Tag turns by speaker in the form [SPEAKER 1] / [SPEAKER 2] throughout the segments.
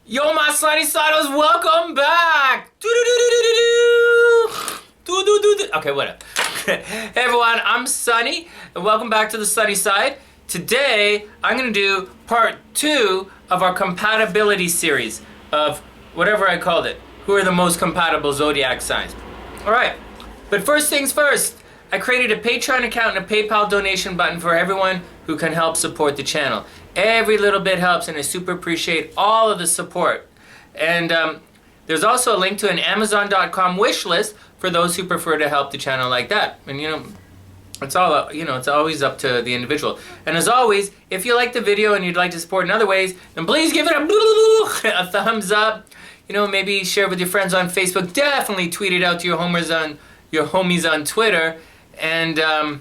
[SPEAKER 1] Yo, my Sonny Saddles, welcome back! Okay, whatever. Hey everyone, I'm Sonny, and welcome back to the Sunny Side. Today, I'm going to do part 2 of our compatibility series of whatever I called it. Who are the most compatible zodiac signs? Alright, but first things first, I created a Patreon account and a PayPal donation button for everyone who can help support the channel. Every little bit helps, and I super appreciate all of the support. And there's also a link to an Amazon.com wish list for those who prefer to help the channel like that. And it's all, it's always up to the individual. And as always, if you like the video and you'd like to support in other ways, then please give it a thumbs up. Maybe share with your friends on Facebook. Definitely tweet it out to your homies on Twitter. And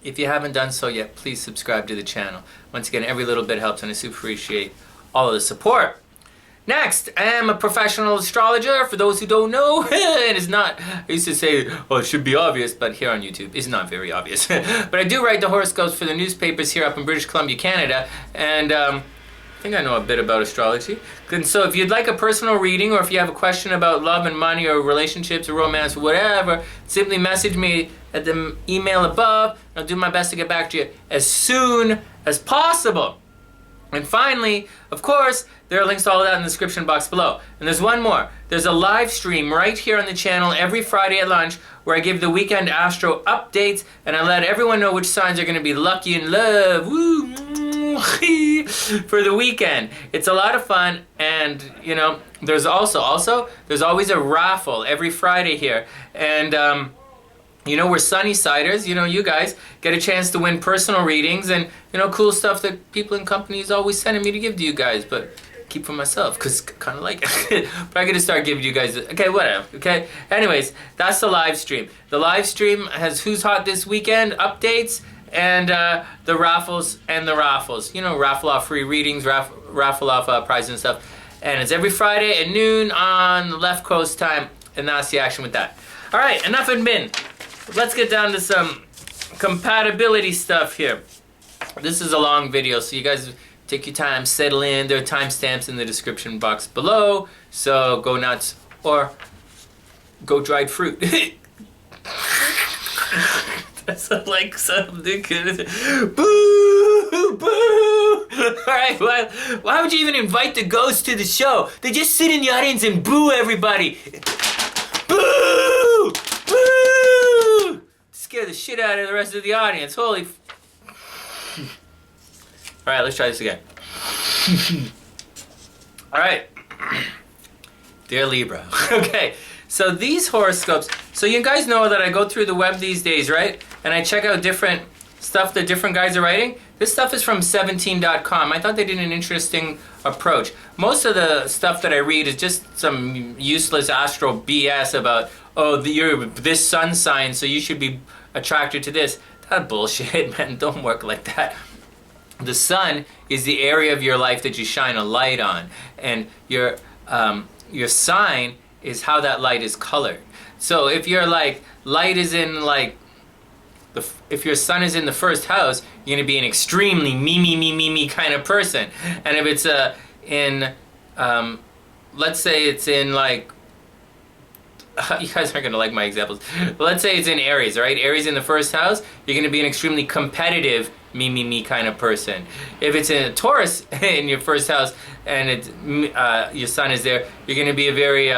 [SPEAKER 1] if you haven't done so yet, please subscribe to the channel. Once again, every little bit helps, and I super appreciate all of the support. Next, I am a professional astrologer. For those who don't know, it is not, I used to say, oh, it should be obvious, but here on YouTube, it's not very obvious. But I do write the horoscopes for the newspapers here up in British Columbia, Canada, and I think I know a bit about astrology. And so if you'd like a personal reading, or if you have a question about love and money or relationships or romance or whatever, simply message me at the email above. I'll do my best to get back to you as soon as possible. And finally, of course, there are links to all of that in the description box below. And there's one more. There's a live stream right here on the channel every Friday at lunch where I give the weekend astro updates and I let everyone know which signs are going to be lucky in love. Woo! For the weekend. It's a lot of fun, and there's also there's always a raffle every Friday here. And we're Sunny Siders, you guys get a chance to win personal readings and, cool stuff that people in companies always sending me to give to you guys, but keep for myself, because kind of like it. But I gotta start giving you guys, okay, whatever, okay? Anyways, that's the live stream. The live stream has Who's Hot This Weekend updates, and the raffles, raffle off free readings, raffle off prizes and stuff. And it's every Friday at noon on the left coast time, and that's the action with that. All right, enough admin. Let's get down to some compatibility stuff here. This is a long video, so you guys take your time, settle in. There are timestamps in the description box below, so go nuts or go dried fruit. That's like something good. Boo! Boo! Alright, well, why would you even invite the ghosts to the show? They just sit in the audience and boo everybody. Boo! Boo! Scare the shit out of the rest of the audience. Holy. Alright, let's try this again. Alright. Dear Libra. Okay, so these horoscopes. So you guys know that I go through the web these days, right? And I check out different stuff that different guys are writing. This stuff is from 17.com. I thought they did an interesting approach. Most of the stuff that I read is just some useless astro BS about, oh, you're this sun sign, so you should be attracted to this. That bullshit, man. Don't work like that. The sun is the area of your life that you shine a light on, and your sign is how that light is colored. So if you're like light is in like if your sun is in the first house, you're gonna be an extremely me kind of person. And if it's let's say it's in like, you guys aren't gonna like my examples. But let's say it's in Aries, right? Aries in the first house, you're gonna be an extremely competitive me kind of person. If it's in a Taurus in your first house and it's your sun is there, you're gonna be a very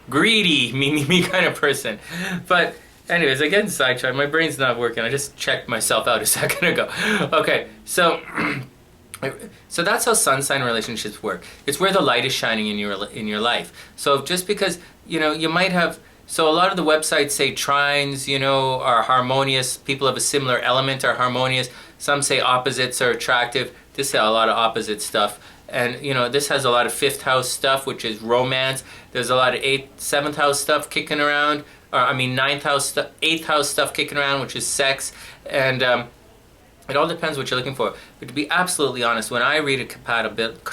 [SPEAKER 1] greedy me kind of person. But anyways, I get sidetracked. My brain's not working. I just checked myself out a second ago. Okay, so that's how sun sign relationships work. It's where the light is shining in your life. So just because you might have, so a lot of the websites say trines are harmonious. People of a similar element are harmonious. Some say opposites are attractive. This has a lot of opposite stuff. And this has a lot of 5th house stuff, which is romance. There's a lot of 7th house stuff kicking around. 9th house, 8th house stuff kicking around, which is sex. And it all depends what you're looking for. But to be absolutely honest, when I read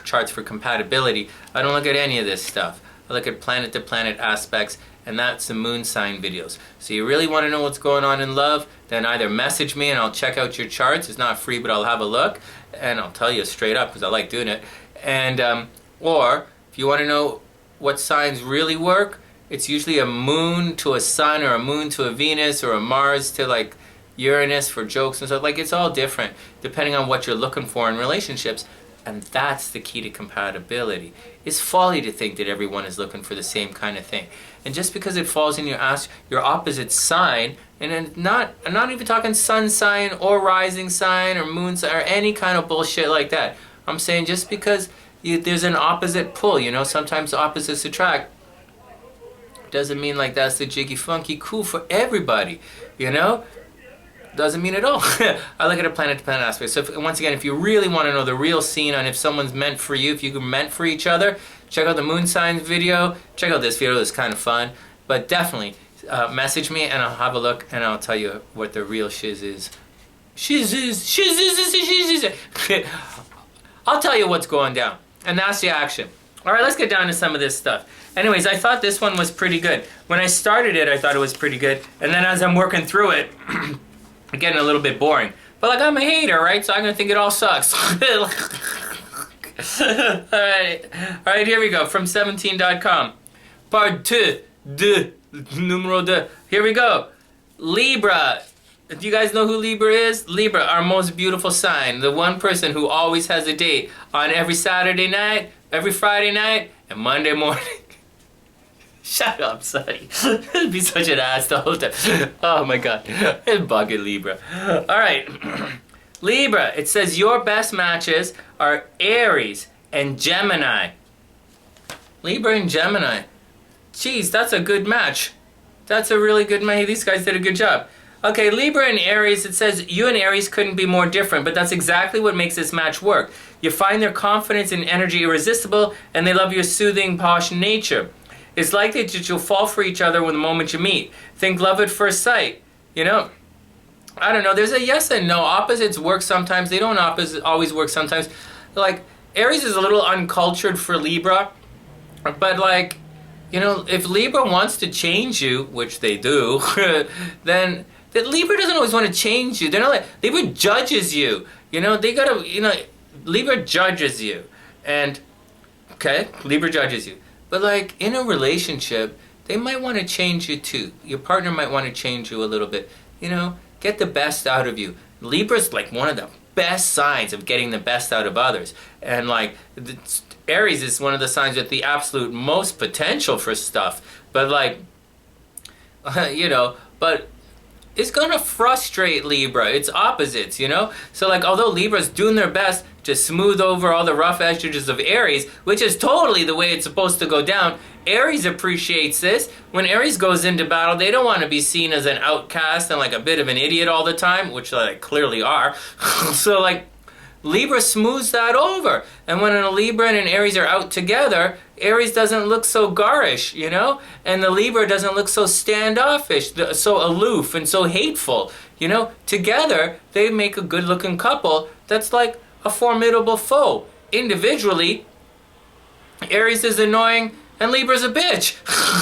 [SPEAKER 1] charts for compatibility, I don't look at any of this stuff. I look at planet-to-planet aspects, and that's the moon sign videos. So you really want to know what's going on in love, then either message me and I'll check out your charts. It's not free, but I'll have a look, and I'll tell you straight up because I like doing it. And or If you want to know what signs really work, it's usually a moon to a sun, or a moon to a Venus, or a Mars to like Uranus for jokes and stuff. Like, it's all different depending on what you're looking for in relationships. And that's the key to compatibility. It's folly to think that everyone is looking for the same kind of thing. And just because it falls in your opposite sign, and I'm not even talking sun sign or rising sign or moon sign or any kind of bullshit like that. I'm saying just because there's an opposite pull, you know, sometimes opposites attract, doesn't mean like that's the jiggy funky cool for everybody, you know? Doesn't mean at all. I look at a planet-to-planet aspect. So once again, if you really want to know the real scene on if someone's meant for you, if you're meant for each other, check out the moon signs video. Check out this video. It's kind of fun. But definitely message me and I'll have a look and I'll tell you what the real shiz is. Shiz is. I'll tell you what's going down. And that's the action. All right, let's get down to some of this stuff. Anyways, I thought this one was pretty good. When I started it, I thought it was pretty good. And then as I'm working through it, getting a little bit boring. But like, I'm a hater, right? So I'm gonna think it all sucks. Alright, here we go, from 17.com. Part 2, numero 2. Here we go. Libra. Do you guys know who Libra is? Libra, our most beautiful sign. The one person who always has a date on every Saturday night, every Friday night, and Monday morning. Shut up, Sonny. It'd be such an ass the whole time. Oh my god. It's bugging Libra. Alright. Libra, it says your best matches are Aries and Gemini. Libra and Gemini. Jeez, that's a good match. That's a really good match. These guys did a good job. Okay, Libra and Aries, it says you and Aries couldn't be more different, but that's exactly what makes this match work. You find their confidence and energy irresistible, and they love your soothing, posh nature. It's likely that you'll fall for each other when the moment you meet. Think love at first sight. You know, I don't know. There's a yes and no. Opposites work sometimes. They don't always work sometimes. Like, Aries is a little uncultured for Libra. But like, you know, if Libra wants to change you, which they do, then Libra doesn't always want to change you. They're not like, Libra judges you. You know, they gotta, you know, Libra judges you. And, okay, Libra judges you. But like, in a relationship, they might want to change you too. Your partner might want to change you a little bit. You know, get the best out of you. Libra's like one of the best signs of getting the best out of others. And like, Aries is one of the signs with the absolute most potential for stuff. But like, you know, but it's gonna frustrate Libra. It's opposites, you know? So like, although Libra's doing their best to smooth over all the rough edges of Aries, which is totally the way it's supposed to go down, Aries appreciates this. When Aries goes into battle, they don't want to be seen as an outcast and like a bit of an idiot all the time, which they clearly are. So like, Libra smooths that over. And when a Libra and an Aries are out together, Aries doesn't look so garish, you know? And the Libra doesn't look so standoffish, so aloof and so hateful, you know? Together, they make a good-looking couple that's like a formidable foe. Individually, Aries is annoying and Libra's a bitch.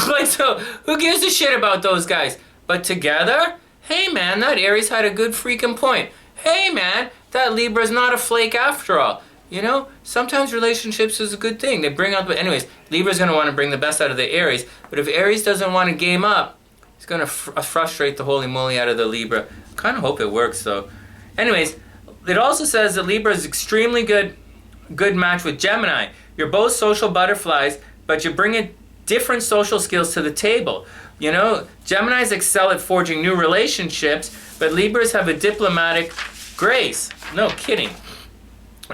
[SPEAKER 1] Like, so who gives a shit about those guys? But together, hey man, that Aries had a good freaking point. Hey man, that Libra's not a flake after all. You know, sometimes relationships is a good thing. They bring out, but anyways, Libra's going to want to bring the best out of the Aries. But if Aries doesn't want to game up, it's going to frustrate the holy moly out of the Libra. Kind of hope it works though. Anyways, it also says that Libra is extremely good match with Gemini. You're both social butterflies, but you bring in different social skills to the table. You know, Geminis excel at forging new relationships, but Libras have a diplomatic grace. No kidding.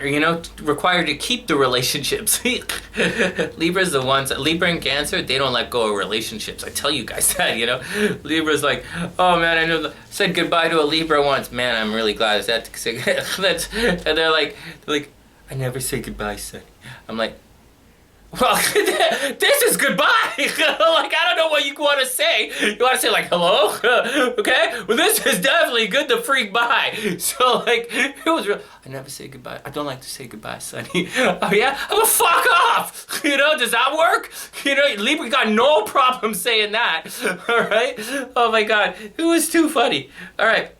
[SPEAKER 1] You know, required to keep the relationships. Libra's the ones, Libra and Cancer, they don't let go of relationships. I tell you guys that, you know. Libra's like, oh man, I said goodbye to a Libra once. Man, I'm really glad I said to say that. And they're like, I never say goodbye, Sonny. I'm like, well, this is goodbye. Like, I don't know what you want to say. You want to say like, hello? Okay? Well, this is definitely good to freak bye. So like, it was real. I never say goodbye. I don't like to say goodbye, Sonny. Oh yeah? I'm gonna fuck off. You know, does that work? You know, Libra got no problem saying that. All right? Oh my God. It was too funny. All right.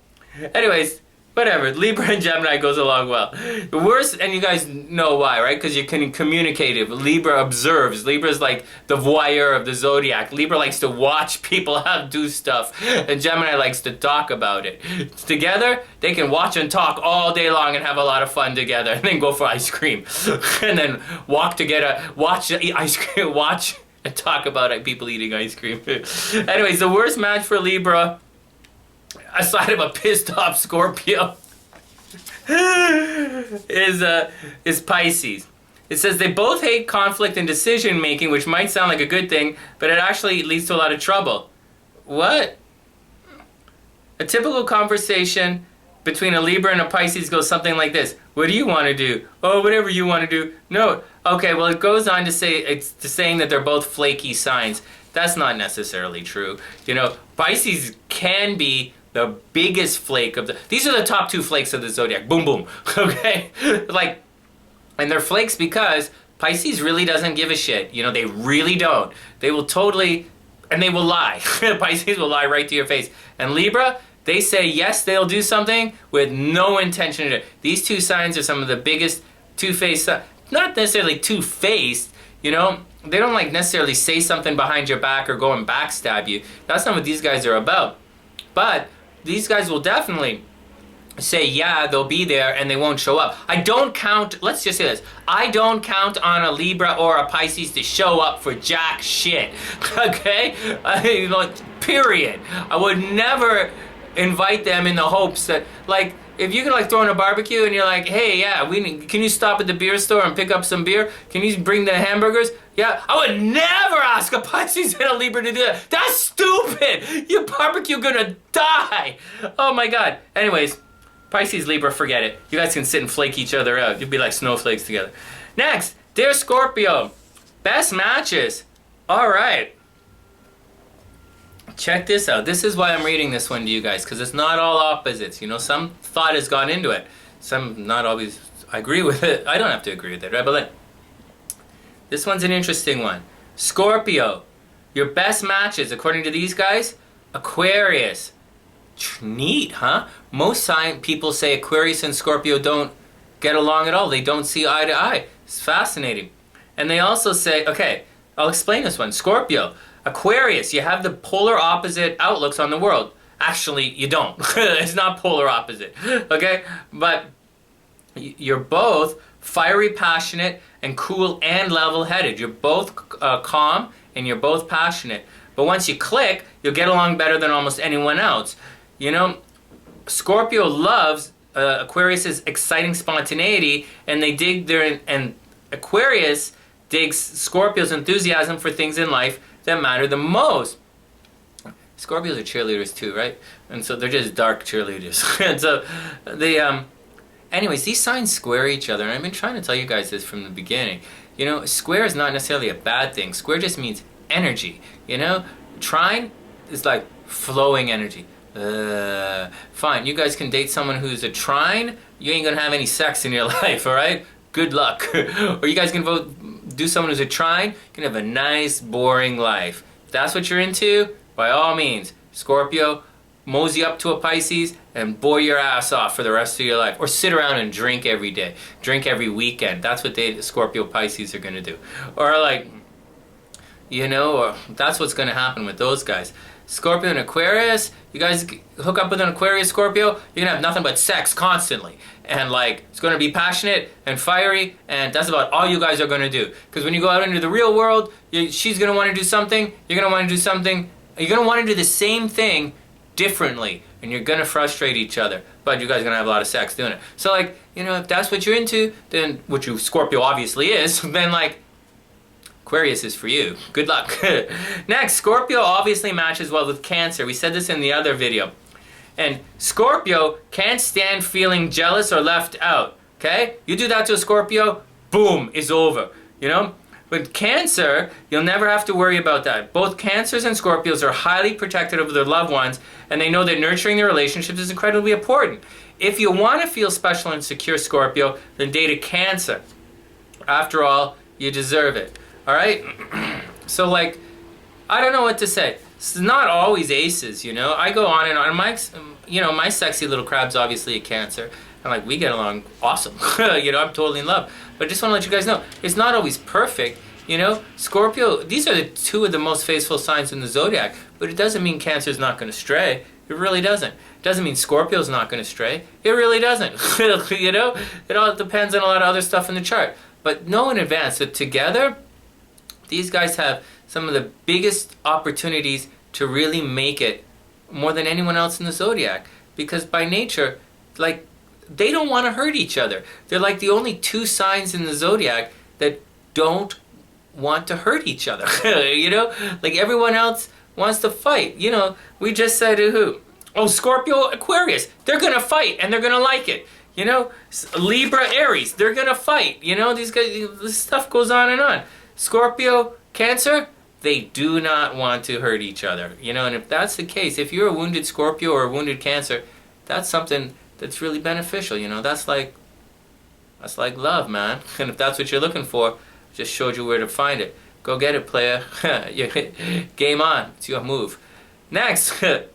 [SPEAKER 1] Anyways, Whatever, Libra and Gemini goes along well. The worst, and you guys know why, right? Because you can communicate. Libra observes. Libra's like the voyeur of the Zodiac. Libra likes to watch people do stuff, and Gemini likes to talk about it. Together, they can watch and talk all day long and have a lot of fun together, and then go for ice cream. And then walk to watch eat ice cream, watch and talk about people eating ice cream. Anyways, the worst match for Libra, aside of a pissed off Scorpio, is Pisces. It says they both hate conflict and decision making, which might sound like a good thing, but it actually leads to a lot of trouble. What? A typical conversation between a Libra and a Pisces goes something like this. What do you want to do? Oh, whatever you want to do. No. Okay, well, it goes on to say, it's saying that they're both flaky signs. That's not necessarily true. You know, Pisces can be the biggest flake of the... These are the top 2 flakes of the Zodiac. Boom, boom. Okay? Like, and they're flakes because Pisces really doesn't give a shit. You know, they really don't. They will totally... And they will lie. Pisces will lie right to your face. And Libra, they say yes, they'll do something with no intention to do it. These 2 signs are some of the biggest two-faced... Not necessarily two-faced, you know? They don't like necessarily say something behind your back or go and backstab you. That's not what these guys are about. But these guys will definitely say, yeah, they'll be there and they won't show up. I don't count, let's just say this, I don't count on a Libra or a Pisces to show up for jack shit. Okay? Period. I would never invite them in the hopes that, like, if you can like throw in a barbecue and you're like, hey, yeah, can you stop at the beer store and pick up some beer? Can you bring the hamburgers? Yeah, I would never ask a Pisces and a Libra to do that. That's stupid. Your barbecue gonna die. Oh my God. Anyways, Pisces, Libra, forget it. You guys can sit and flake each other out. You'd be like snowflakes together. Next, dear Scorpio, best matches. All right. Check this out. This is why I'm reading this one to you guys, because it's not all opposites. You know, some thought has gone into it. Some not always I agree with it. I don't have to agree with it, right? But like, this one's an interesting one. Scorpio, your best matches, according to these guys, Aquarius. Neat, huh? Most people say Aquarius and Scorpio don't get along at all. They don't see eye to eye. It's fascinating. And they also say, okay, I'll explain this one. Scorpio, Aquarius, you have the polar opposite outlooks on the world. Actually, you don't. It's not polar opposite, okay? But you're both fiery, passionate, and cool and level-headed. You're both calm, and you're both passionate. But once you click, you'll get along better than almost anyone else. You know, Scorpio loves Aquarius's exciting spontaneity, and they dig and Aquarius digs Scorpio's enthusiasm for things in life that matter the most. Scorpios are cheerleaders too, right? And so they're just dark cheerleaders. And so they, anyways, these signs square each other. And I've been trying to tell you guys this from the beginning. You know, square is not necessarily a bad thing. Square just means energy. You know, trine is like flowing energy. Fine, you guys can date someone who's a trine. You ain't gonna have any sex in your life, all right? Good luck. Or you guys can do someone who's a trine. You can have a nice, boring life. If that's what you're into, by all means, Scorpio, mosey up to a Pisces and bore your ass off for the rest of your life. Or sit around and drink every day. Drink every weekend. That's what Scorpio Pisces are going to do. Or like, you know, or that's what's going to happen with those guys. Scorpio and Aquarius, you guys hook up with an Aquarius Scorpio, you're going to have nothing but sex constantly. And like, it's going to be passionate and fiery, and that's about all you guys are going to do. Because when you go out into the real world, she's going to want to do something, you're going to want to do something, you're going to want to do the same thing differently, and you're going to frustrate each other. But you guys are going to have a lot of sex doing it. So like, you know, if that's what you're into, then, which Scorpio obviously is, then like, Aquarius is for you. Good luck. Next, Scorpio obviously matches well with Cancer. We said this in the other video. And Scorpio can't stand feeling jealous or left out. Okay? You do that to a Scorpio, boom, it's over. You know? With Cancer, you'll never have to worry about that. Both Cancers and Scorpios are highly protective of their loved ones, and they know that nurturing their relationships is incredibly important. If you want to feel special and secure, Scorpio, then date a Cancer. After all, you deserve it. All right? So like, I don't know what to say. It's not always aces, you know. I go on and on. My sexy little crab's obviously a Cancer. And like, we get along awesome. You know, I'm totally in love. But I just want to let you guys know, it's not always perfect. You know, Scorpio, these are the two of the most faithful signs in the zodiac. But it doesn't mean Cancer's not going to stray. It really doesn't. It doesn't mean Scorpio's not going to stray. It really doesn't. You know, it all depends on a lot of other stuff in the chart. But know in advance that together, these guys have some of the biggest opportunities to really make it more than anyone else in the zodiac. Because by nature, like, they don't want to hurt each other. They're like the only two signs in the zodiac that don't want to hurt each other. You know, like everyone else wants to fight. You know, we just said who? Oh, Scorpio Aquarius. They're gonna fight and they're gonna like it. You know, Libra Aries. They're gonna fight. You know, these guys. This stuff goes on and on. Scorpio Cancer. They do not want to hurt each other. You know, and if that's the case, if you're a wounded Scorpio or a wounded Cancer, that's something that's really beneficial. You know, that's like love, man. And if that's what you're looking for, just showed you where to find it. Go get it, player. Game on. It's your move. Next, the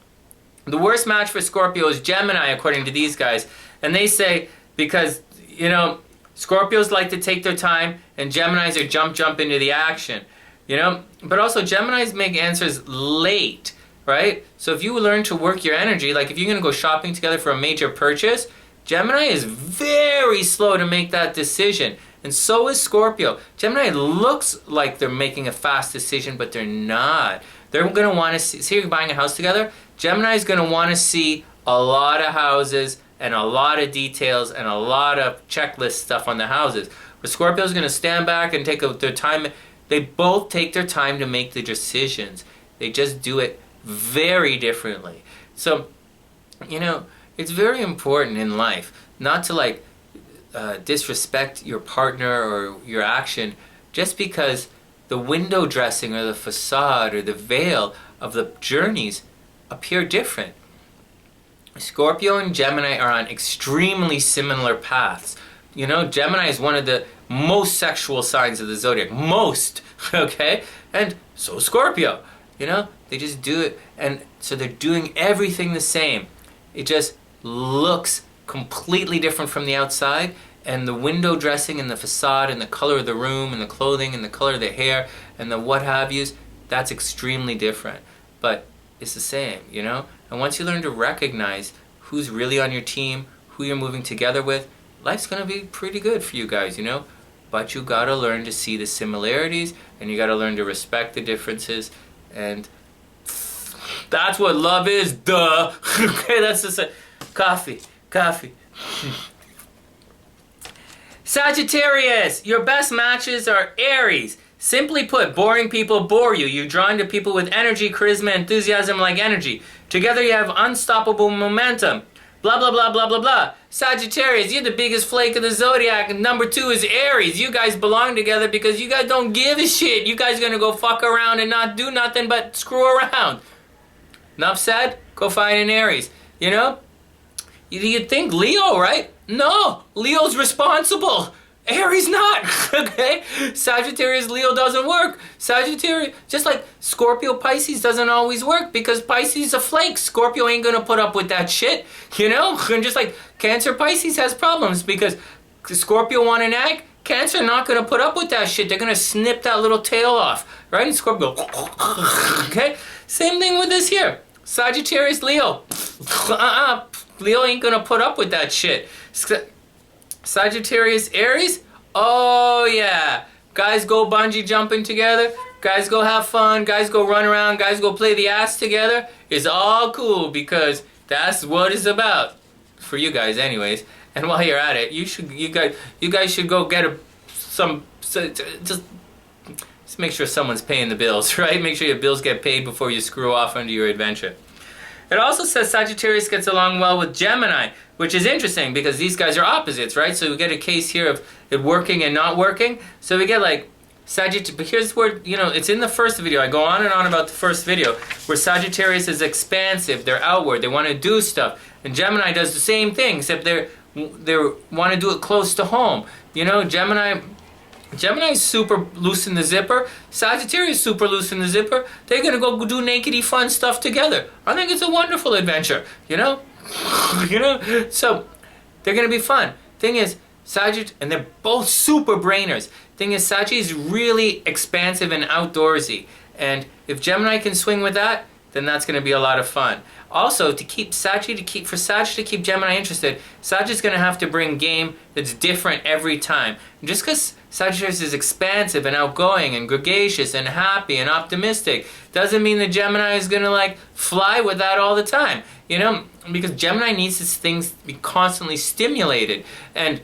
[SPEAKER 1] worst match for Scorpio is Gemini, according to these guys. And they say because, you know, Scorpios like to take their time and Geminis are jump into the action. You know, but also Geminis make answers late, right? So if you learn to work your energy, like if you're going to go shopping together for a major purchase, Gemini is very slow to make that decision. And so is Scorpio. Gemini looks like they're making a fast decision, but they're not. They're going to want to see you're buying a house together. Gemini is going to want to see a lot of houses and a lot of details and a lot of checklist stuff on the houses. But Scorpio is going to stand back and take their time. They both take their time to make the decisions. They just do it very differently. So, you know, it's very important in life not to like disrespect your partner or your action just because the window dressing or the facade or the veil of the journeys appear different. Scorpio and Gemini are on extremely similar paths. You know, Gemini is one of the most sexual signs of the zodiac. Most, okay? And so Scorpio, you know? They just do it, and so they're doing everything the same. It just looks completely different from the outside, and the window dressing and the facade and the color of the room and the clothing and the color of the hair and the what have yous, that's extremely different. But it's the same, you know? And once you learn to recognize who's really on your team, who you're moving together with, life's gonna be pretty good for you guys, you know? But you gotta learn to see the similarities, and you gotta learn to respect the differences, and that's what love is, duh. Okay, that's just a coffee. Sagittarius, your best matches are Aries. Simply put, boring people bore you. You're drawn to people with energy, charisma, enthusiasm like energy. Together you have unstoppable momentum. Blah, blah, blah, blah, blah, blah. Sagittarius, you're the biggest flake of the zodiac. And number 2 is Aries. You guys belong together because you guys don't give a shit. You guys gonna go fuck around and not do nothing but screw around. Enough said? Go find an Aries. You know? You'd think Leo, right? No, Leo's responsible. Aries not, okay? Sagittarius, Leo doesn't work. Sagittarius, just like Scorpio, Pisces doesn't always work because Pisces is a flake. Scorpio ain't gonna put up with that shit, you know? And just like Cancer, Pisces has problems because Scorpio want an egg, Cancer not gonna put up with that shit. They're gonna snip that little tail off, right? And Scorpio, okay? Same thing with this here. Sagittarius, Leo, Leo ain't gonna put up with that shit. Sagittarius, Aries, oh yeah. Guys go bungee jumping together. Guys go have fun. Guys go run around. Guys go play the ass together. It's all cool because that's what it's about. For you guys anyways. And while you're at it, you guys should go get just make sure someone's paying the bills, right? Make sure your bills get paid before you screw off onto your adventure. It also says Sagittarius gets along well with Gemini, which is interesting because these guys are opposites, right? So we get a case here of it working and not working. So we get like Sagittarius, but here's where, you know, it's in the first video. I go on and on about the first video where Sagittarius is expansive, they're outward, they want to do stuff. And Gemini does the same thing, except they want to do it close to home. You know, Gemini Gemini is super loose in the zipper. Sagittarius is super loose in the zipper. They're going to go do nakedy fun stuff together. I think it's a wonderful adventure, you know? So they're going to be fun. Thing is, Sagittarius, and they're both super brainers. Thing is, Sagittarius is really expansive and outdoorsy. And if Gemini can swing with that, then that's going to be a lot of fun. Also, to keep Gemini interested, Sag is going to have to bring game that's different every time. And just because Sagittarius is expansive and outgoing and gregarious and happy and optimistic doesn't mean that Gemini is going to like fly with that all the time. You know, because Gemini needs his things to be constantly stimulated. And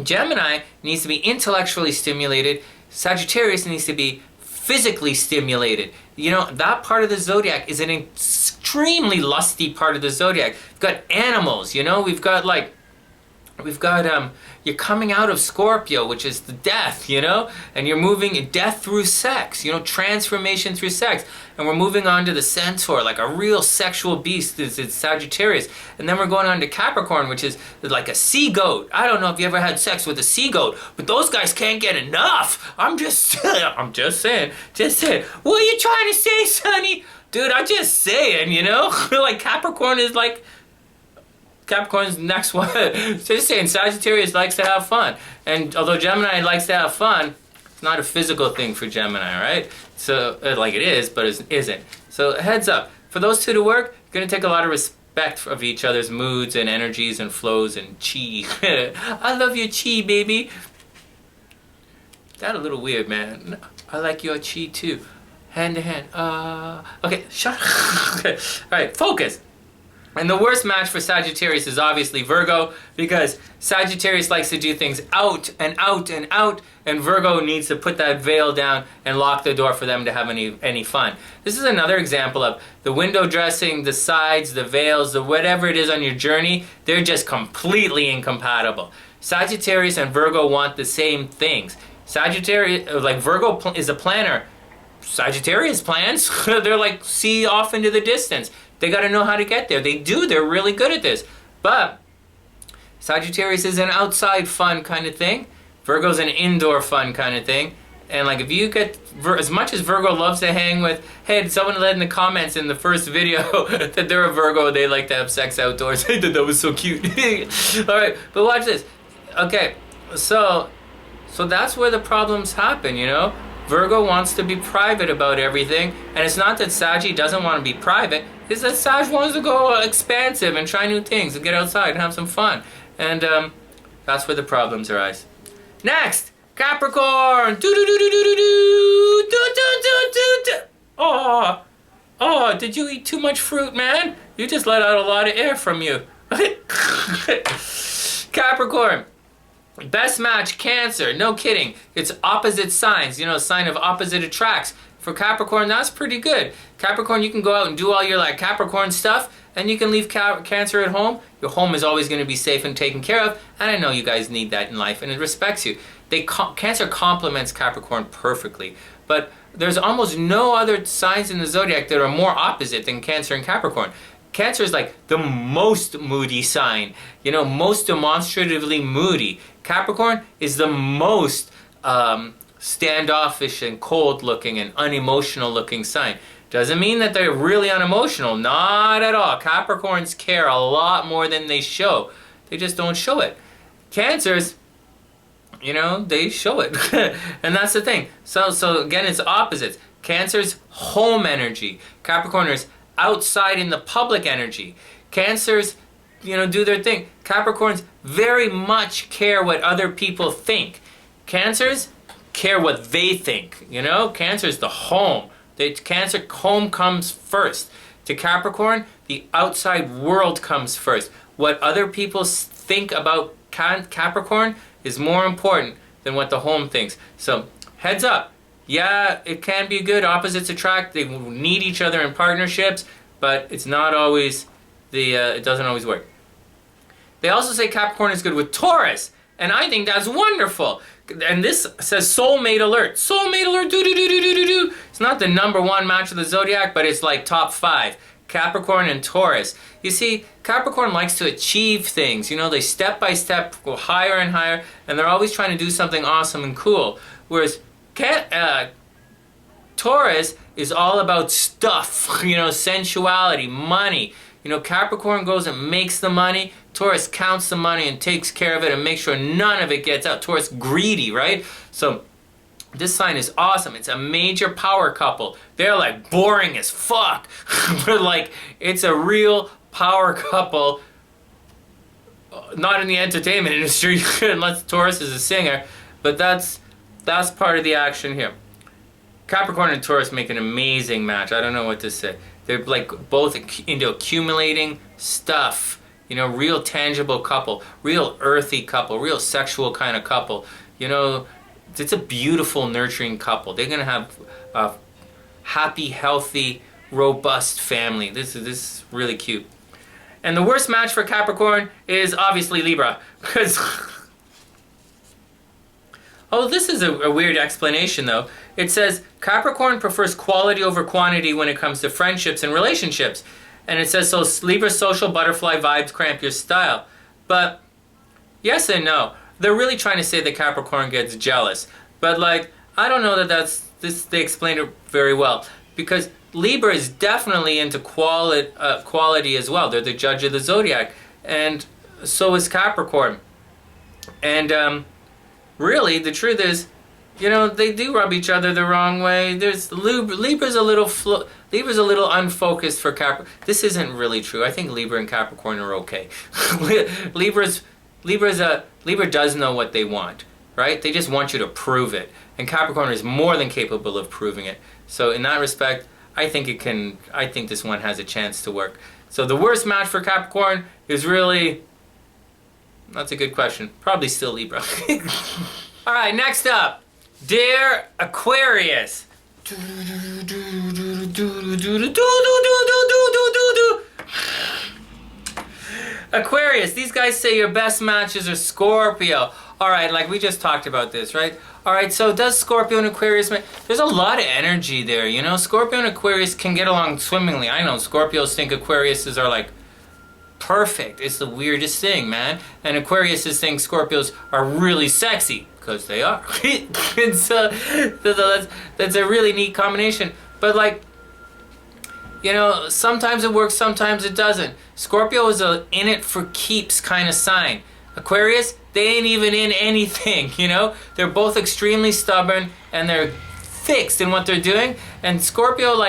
[SPEAKER 1] Gemini needs to be intellectually stimulated. Sagittarius needs to be physically stimulated. You know, that part of the zodiac is an extremely lusty part of the zodiac. We've got animals, you know, we've got you're coming out of Scorpio, which is the death, you know, and you're moving death through sex, you know, transformation through sex. And we're moving on to the Centaur, like a real sexual beast is Sagittarius. And then we're going on to Capricorn, which is like a sea goat. I don't know if you ever had sex with a sea goat, but those guys can't get enough. I'm just saying. What are you trying to say, Sonny? Dude, I'm just saying, you know, like Capricorn is like, Capricorn's next one. Just saying, Sagittarius likes to have fun. And although Gemini likes to have fun, it's not a physical thing for Gemini, right? So, like it is, but it isn't. So, heads up. For those two to work, you're going to take a lot of respect of each other's moods and energies and flows and chi. I love your chi, baby. That a little weird, man. I like your chi, too. Hand to hand. Okay, shut up. Okay. All right, focus. And the worst match for Sagittarius is obviously Virgo, because Sagittarius likes to do things out and out and out, and Virgo needs to put that veil down and lock the door for them to have any fun. This is another example of the window dressing, the sides, the veils, the whatever it is on your journey, they're just completely incompatible. Sagittarius and Virgo want the same things. Sagittarius, like Virgo is a planner. Sagittarius plans, they're like see off into the distance. They got to know how to get there. They do. They're really good at this. But Sagittarius is an outside fun kind of thing. Virgo's an indoor fun kind of thing. And like if you get, as much as Virgo loves to hang with, hey, someone let in the comments in the first video that they're a Virgo, they like to have sex outdoors. I thought that was so cute. All right, but watch this. Okay, so that's where the problems happen, you know? Virgo wants to be private about everything, and it's not that Saggy doesn't want to be private, it's that Sag wants to go expansive and try new things and get outside and have some fun. And that's where the problems arise. Next, Capricorn! Oh, did you eat too much fruit, man? You just let out a lot of air from you. Capricorn. Best match, Cancer. No kidding. It's opposite signs. You know, sign of opposite attracts. For Capricorn, that's pretty good. Capricorn, you can go out and do all your like Capricorn stuff, and you can leave Cancer at home. Your home is always going to be safe and taken care of, and I know you guys need that in life, and it respects you. Cancer complements Capricorn perfectly, but there's almost no other signs in the zodiac that are more opposite than Cancer and Capricorn. Cancer is like the most moody sign, you know, most demonstratively moody. Capricorn is the most standoffish and cold looking and unemotional looking sign. Doesn't mean that they're really unemotional, not at all. Capricorns care a lot more than they show. They just don't show it. Cancers, you know, they show it. And that's the thing. So again, it's opposites. Cancer's home energy. Capricorners outside in the public energy. Cancers, you know, do their thing. Capricorns very much care what other people think. Cancers care what they think, you know? Cancer's the home. Cancer, home comes first. To Capricorn, the outside world comes first. What other people think about Capricorn is more important than what the home thinks. So, heads up. Yeah, it can be good. Opposites attract. They need each other in partnerships, but it's not always it doesn't always work. They also say Capricorn is good with Taurus, and I think that's wonderful. And this says soulmate alert. Soulmate alert, do. It's not the #1 match of the zodiac, but it's like top 5. Capricorn and Taurus. You see, Capricorn likes to achieve things. You know, they step by step go higher and higher, and they're always trying to do something awesome and cool. Whereas Taurus is all about stuff, you know, sensuality, money. You know, Capricorn goes and makes the money. Taurus counts the money and takes care of it and makes sure none of it gets out. Taurus greedy, right? So this sign is awesome. It's a major power couple. They're like boring as fuck. But like, it's a real power couple. Not in the entertainment industry, unless Taurus is a singer. But that's part of the action here. Capricorn and Taurus make an amazing match. I don't know what to say. They're like both into accumulating stuff. You know, real tangible couple, real earthy couple, real sexual kind of couple. You know, it's a beautiful, nurturing couple. They're going to have a happy, healthy, robust family. This is really cute. And the worst match for Capricorn is obviously Libra. Because... oh, this is a weird explanation, though. It says, Capricorn prefers quality over quantity when it comes to friendships and relationships. And it says, so Libra's social butterfly vibes cramp your style. But yes and no. They're really trying to say that Capricorn gets jealous. But like, I don't know that they explained it very well. Because Libra is definitely into quality as well. They're the judge of the Zodiac. And so is Capricorn. And really, the truth is, you know, they do rub each other the wrong way. There's Libra's a little unfocused for Capricorn. This isn't really true. I think Libra and Capricorn are okay. Libra does know what they want, right? They just want you to prove it. And Capricorn is more than capable of proving it. So in that respect, I think this one has a chance to work. So the worst match for Capricorn is really, that's a good question. Probably still Libra. All right, next up. Dear Aquarius. Aquarius, these guys say your best matches are Scorpio. Alright, like we just talked about this, right? Alright, so does Scorpio and Aquarius, there's a lot of energy there, you know? Scorpio and Aquarius can get along swimmingly. I know Scorpios think Aquariuses are like perfect. It's the weirdest thing, man. And Aquariuses think Scorpios are really sexy. Because they are. And so that's a really neat combination. But like, you know, sometimes it works, sometimes it doesn't. Scorpio is a in it for keeps kind of sign. Aquarius, they ain't even in anything, you know? They're both extremely stubborn and they're fixed in what they're doing. And Scorpio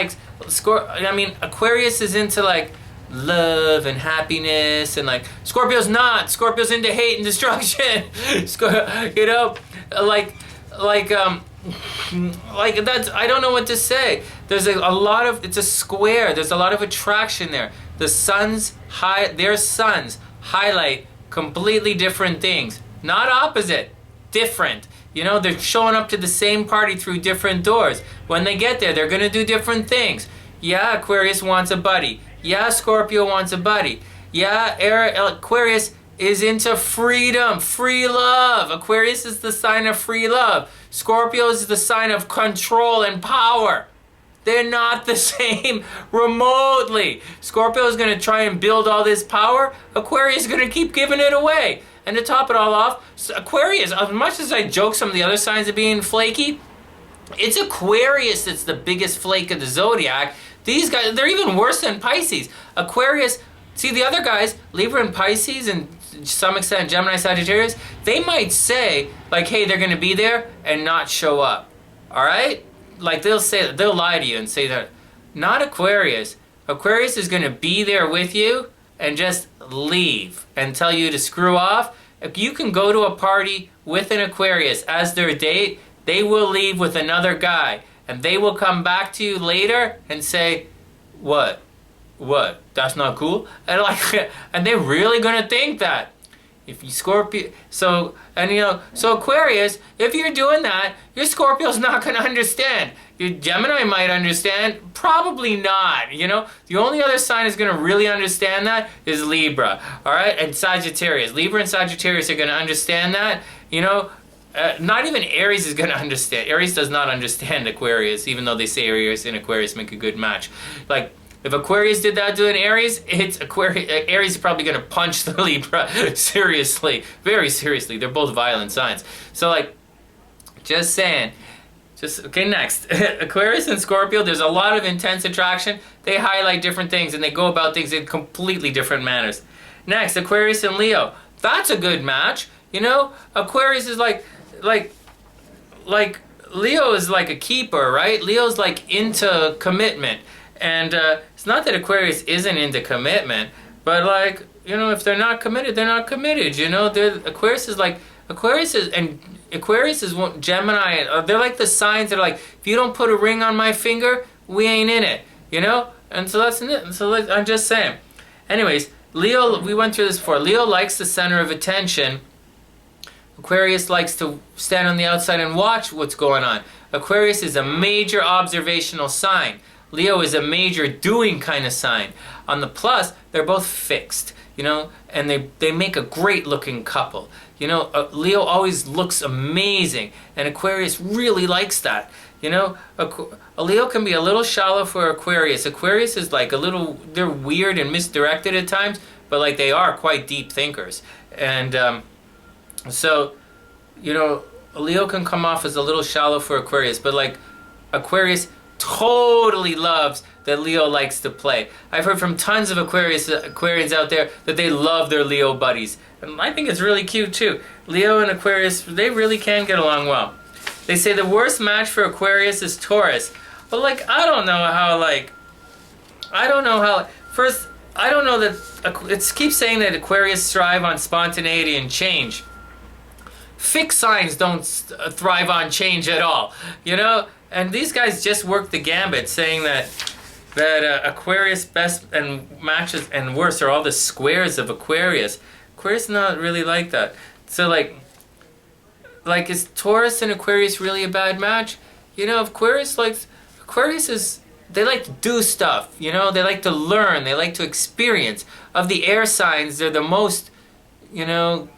[SPEAKER 1] Aquarius is into like love and happiness, and like Scorpio's not. Scorpio's into hate and destruction. You know, like that's, I don't know what to say. There's a lot of, it's a square. There's a lot of attraction there. Their suns highlight completely different things. Not opposite, different. You know, they're showing up to the same party through different doors. When they get there, they're gonna do different things. Yeah, Aquarius wants a buddy. Yeah, Scorpio wants a buddy. Yeah, Aquarius is into freedom, free love. Aquarius is the sign of free love. Scorpio is the sign of control and power. They're not the same remotely. Scorpio is going to try and build all this power. Aquarius is going to keep giving it away. And to top it all off, Aquarius, as much as I joke some of the other signs of being flaky, it's Aquarius that's the biggest flake of the Zodiac. These guys, they're even worse than Pisces. Aquarius, see the other guys, Libra and Pisces, and to some extent Gemini, Sagittarius, they might say, like, hey, they're going to be there and not show up. All right? Like, they'll lie to you and say that. Not Aquarius. Aquarius is going to be there with you and just leave and tell you to screw off. If you can go to a party with an Aquarius as their date, they will leave with another guy. And they will come back to you later and say, what? What? That's not cool? And like, and they're really gonna think that. If you Scorpio, so Aquarius, if you're doing that, your Scorpio's not gonna understand. Your Gemini might understand, probably not, you know? The only other sign that's gonna really understand that is Libra, all right? And Sagittarius. Libra and Sagittarius are gonna understand that, you know? Not even Aries is going to understand. Aries does not understand Aquarius, even though they say Aries and Aquarius make a good match. Like, If Aquarius did that to an Aries, it's Aries is probably going to punch the Libra seriously, very seriously. They're both violent signs. So like, just saying. Okay, next. Aquarius and Scorpio, there's a lot of intense attraction. They highlight different things and they go about things in completely different manners. Next, Aquarius and Leo. That's a good match. You know, Aquarius is like Leo is like a keeper, right? Leo's like into commitment. And it's not that Aquarius isn't into commitment, but like, you know, if they're not committed, they're not committed. You know, Aquarius is Gemini. They're like the signs that are like, if you don't put a ring on my finger, we ain't in it. You know, and so that's it. So I'm just saying. Anyways, Leo, we went through this before. Leo likes the center of attention. Aquarius likes to stand on the outside and watch what's going on. Aquarius is a major observational sign. Leo is a major doing kind of sign. On the plus, they're both fixed, you know, and they make a great looking couple. You know, Leo always looks amazing, and Aquarius really likes that. You know, a Leo can be a little shallow for Aquarius. Aquarius is like they're weird and misdirected at times, but like they are quite deep thinkers. And so, you know, a Leo can come off as a little shallow for Aquarius, but like Aquarius totally loves that Leo likes to play. I've heard from tons of Aquarians out there that they love their Leo buddies. And I think it's really cute too. Leo and Aquarius, they really can get along well. They say the worst match for Aquarius is Taurus. But like, I don't know how, first, I don't know that, it keeps saying that Aquarius thrive on spontaneity and change. Fixed signs don't thrive on change at all, you know? And these guys just work the gambit, saying that Aquarius best and matches and worst are all the squares of Aquarius. Aquarius is not really like that. So like is Taurus and Aquarius really a bad match? You know, Aquarius is, they like to do stuff, you know, they like to learn, they like to experience. Of the air signs, they're the most, you know,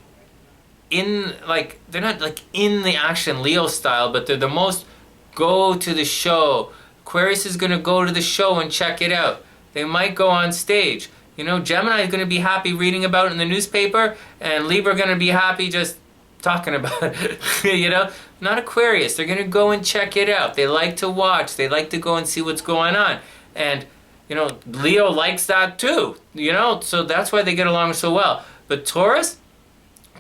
[SPEAKER 1] they're not like in the action Leo style, but they're the most go to the show. Aquarius is going to go to the show and check it out. They might go on stage. You know, Gemini is going to be happy reading about it in the newspaper, and Libra going to be happy just talking about it. You know, not Aquarius. They're going to go and check it out. They like to watch. They like to go and see what's going on. And, you know, Leo likes that too. You know, so that's why they get along so well. But Taurus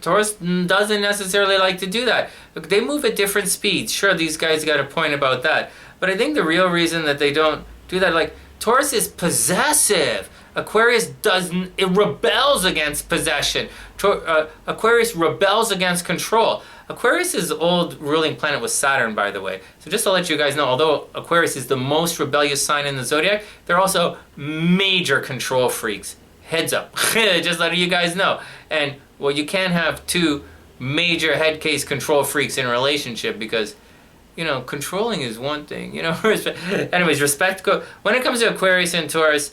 [SPEAKER 1] doesn't necessarily like to do that. Look, they move at different speeds. Sure, these guys got a point about that. But I think the real reason that they don't do that, like, Taurus is possessive. Aquarius it rebels against possession. Aquarius rebels against control. Aquarius' old ruling planet was Saturn, by the way. So just to let you guys know, although Aquarius is the most rebellious sign in the zodiac, they're also major control freaks. Heads up. Just letting you guys know. And, well, you can't have two major head case control freaks in a relationship because, you know, controlling is one thing, you know. Anyways, when it comes to Aquarius and Taurus,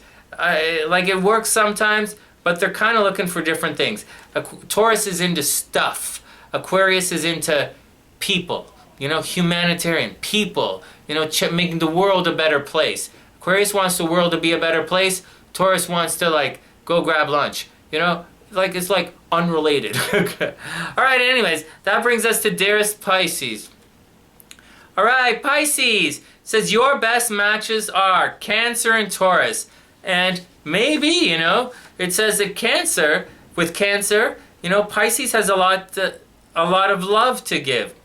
[SPEAKER 1] like, it works sometimes, but they're kind of looking for different things. Taurus is into stuff. Aquarius is into people, you know, humanitarian people, you know, making the world a better place. Aquarius wants the world to be a better place. Taurus wants to, like, go grab lunch, you know, like, it's like unrelated. Okay. All right, anyways, that brings us to dearest Pisces. All right, Pisces says your best matches are Cancer and Taurus. And maybe, you know, it says that with Cancer, you know, Pisces has a lot of love to give,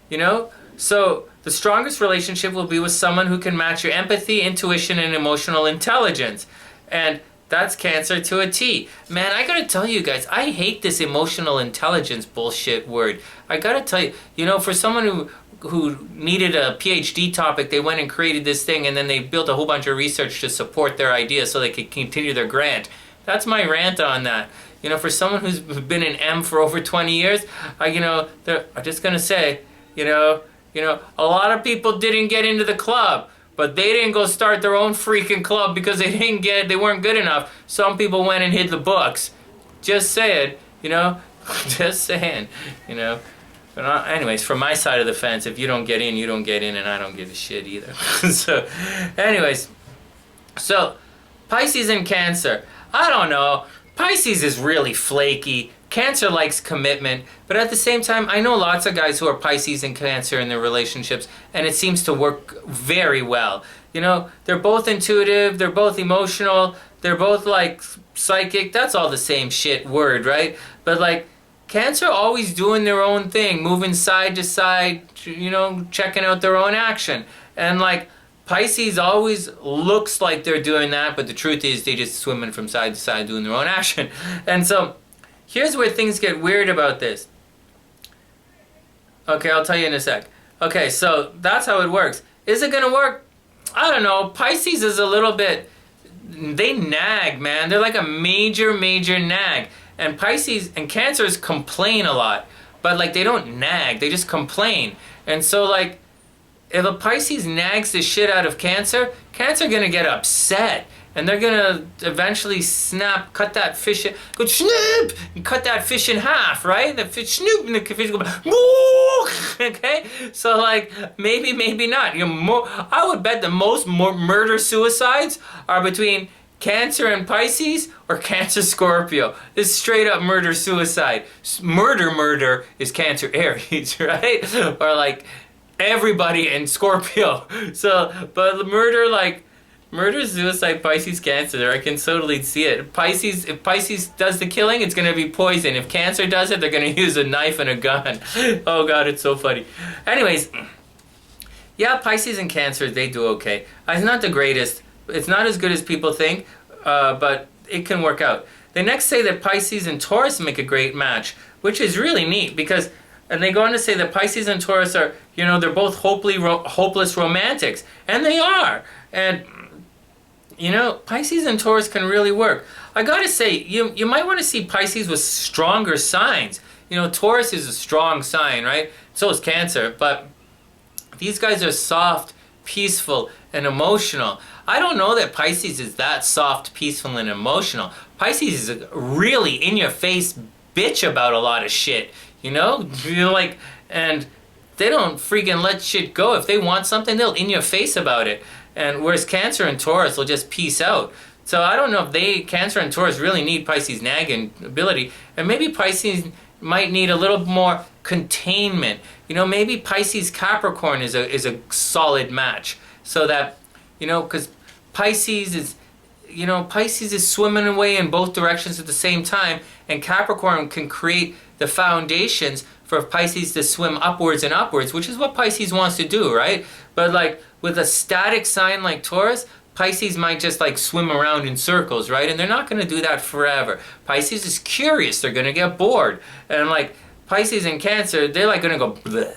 [SPEAKER 1] you know. So the strongest relationship will be with someone who can match your empathy, intuition, and emotional intelligence. And that's Cancer to a T. Man, I gotta tell you guys, I hate this emotional intelligence bullshit word. I gotta tell you, you know, for someone who needed a PhD topic, they went and created this thing, and then they built a whole bunch of research to support their idea so they could continue their grant. That's my rant on that. You know, for someone who's been in M for over 20 years, I'm just gonna say, you know, a lot of people didn't get into the club, but they didn't go start their own freaking club because they weren't good enough. Some people went and hid the books. Just saying, you know, just saying, you know. But anyways, from my side of the fence, if you don't get in, you don't get in, and I don't give a shit either. So, anyways, so Pisces and Cancer. I don't know. Pisces is really flaky. Cancer likes commitment, but at the same time, I know lots of guys who are Pisces and Cancer in their relationships, and it seems to work very well. You know, they're both intuitive, they're both emotional, they're both like psychic. That's all the same shit word, right? But like, Cancer always doing their own thing, moving side to side, you know, checking out their own action. And like, Pisces always looks like they're doing that, but the truth is they just swimming from side to side doing their own action. And so, here's where things get weird about this. Okay, I'll tell you in a sec. Okay, so that's how it works. Is it gonna work? I don't know. Pisces is a little bit, they nag, man. They're like a major nag. And Pisces and Cancers complain a lot. But like, they don't nag, they just complain. And so like, if a Pisces nags the shit out of Cancer, Cancer gonna get upset. And they're gonna eventually snap, cut that fish, go snip, and cut that fish in half, right? The fish snoop, and the fish go, okay? So like, maybe not. I would bet the most murder suicides are between Cancer and Pisces or Cancer Scorpio. It's straight up murder suicide. Murder is Cancer Aries, right? Or like everybody in Scorpio. So, but murder, suicide, Pisces, Cancer, I can totally see it. Pisces, if Pisces does the killing, it's going to be poison. If Cancer does it, they're going to use a knife and a gun. Oh God, it's so funny. Anyways, yeah, Pisces and Cancer, they do okay. It's not the greatest. It's not as good as people think, but it can work out. They next say that Pisces and Taurus make a great match, which is really neat because, and they go on to say that Pisces and Taurus are, you know, they're both hopeless romantics. And they are. And you know, Pisces and Taurus can really work. I gotta say, you might want to see Pisces with stronger signs. You know, Taurus is a strong sign, right? So is Cancer, but these guys are soft, peaceful, and emotional. I don't know that Pisces is that soft, peaceful, and emotional. Pisces is a really in-your-face bitch about a lot of shit, you know? You're like, and they don't freaking let shit go. If they want something, they'll in your face about it. And whereas Cancer and Taurus will just peace out. So I don't know if Cancer and Taurus really need Pisces nagging ability. And maybe Pisces might need a little more containment. You know, maybe Pisces Capricorn is a solid match. So that, you know, because Pisces is swimming away in both directions at the same time. And Capricorn can create the foundations for Pisces to swim upwards and upwards, which is what Pisces wants to do, right? But like, with a static sign like Taurus, Pisces might just like swim around in circles, right? And they're not going to do that forever. Pisces is curious. They're going to get bored. And like Pisces and Cancer, they're like going to go bleh.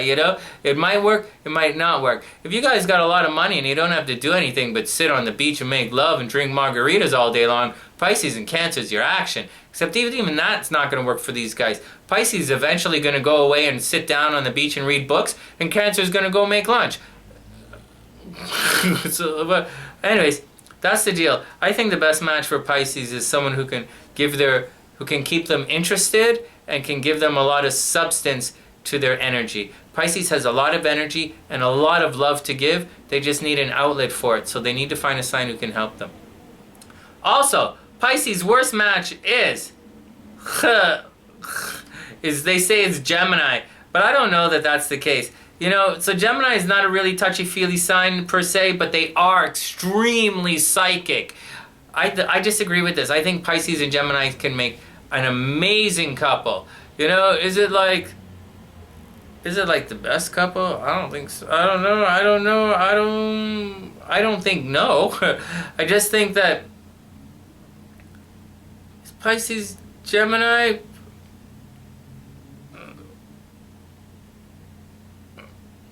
[SPEAKER 1] You know? It might work, it might not work. If you guys got a lot of money and you don't have to do anything but sit on the beach and make love and drink margaritas all day long, Pisces and Cancer is your action. Except even that's not going to work for these guys. Pisces is eventually going to go away and sit down on the beach and read books, and Cancer is going to go make lunch. But anyways, that's the deal. I think the best match for Pisces is someone who can keep them interested and can give them a lot of substance to their energy. Pisces has a lot of energy and a lot of love to give. They just need an outlet for it, so they need to find a sign who can help them. Also, Pisces' worst match is they say it's Gemini, but I don't know that that's the case. You know, so Gemini is not a really touchy-feely sign per se, but they are extremely psychic. I disagree with this. I think Pisces and Gemini can make an amazing couple. You know, is it like the best couple? I don't think so. I don't know. I don't think no. I just think that Pisces, Gemini,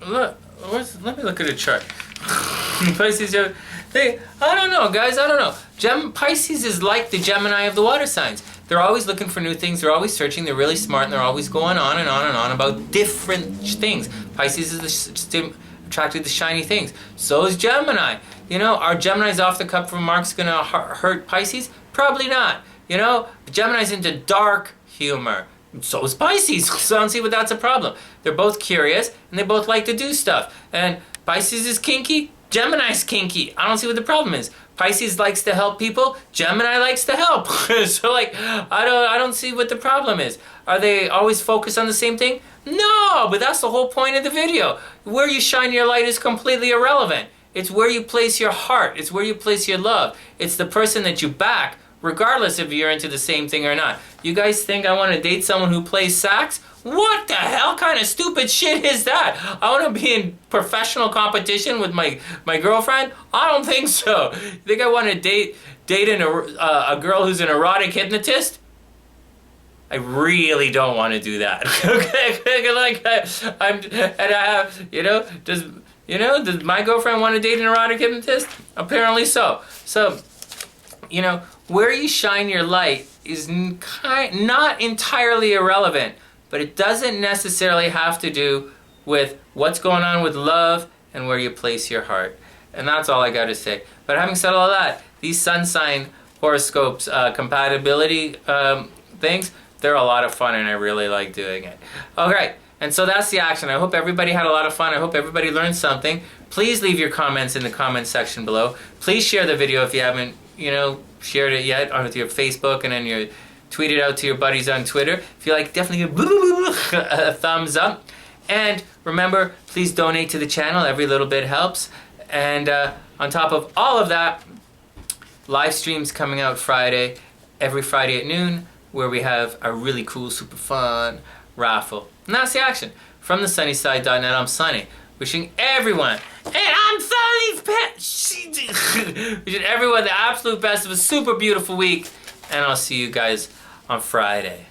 [SPEAKER 1] let me look at a chart. Pisces, I don't know, guys. I don't know. Pisces is like the Gemini of the water signs. They're always looking for new things. They're always searching. They're really smart, and they're always going on and on and on about different things. Pisces is attracted to shiny things. So is Gemini. You know, are Gemini's off the cuff remarks going to hurt Pisces? Probably not. You know, Gemini's into dark humor. So is Pisces. So I don't see what that's a problem. They're both curious, and they both like to do stuff. And Pisces is kinky. Gemini's kinky. I don't see what the problem is. Pisces likes to help people. Gemini likes to help. So like, I don't see what the problem is. Are they always focused on the same thing? No, but that's the whole point of the video. Where you shine your light is completely irrelevant. It's where you place your heart. It's where you place your love. It's the person that you back, regardless if you're into the same thing or not. You guys think I want to date someone who plays sax? What the hell kind of stupid shit is that? I want to be in professional competition with my girlfriend? I don't think so. You think I want to date a girl who's an erotic hypnotist? I really don't want to do that. Okay, like does my girlfriend want to date an erotic hypnotist? Apparently so. So, where you shine your light is not entirely irrelevant, but it doesn't necessarily have to do with what's going on with love and where you place your heart. And that's all I got to say. But having said all that, these sun sign horoscopes, compatibility things, they're a lot of fun and I really like doing it. Okay, and so that's the action. I hope everybody had a lot of fun. I hope everybody learned something. Please leave your comments in the comment section below. Please share the video if you haven't, shared it yet on your Facebook, and then you tweet it out to your buddies on Twitter. If you like, definitely give a thumbs up. And remember, please donate to the channel. Every little bit helps. And on top of all of that, live streams coming out every Friday at noon, where we have a really cool, super fun raffle. And that's the action. From thesunnyside.net, I'm Sonny. Wishing everyone, and I'm Sonny's pet. Wishing everyone the absolute best of a super beautiful week. And I'll see you guys on Friday.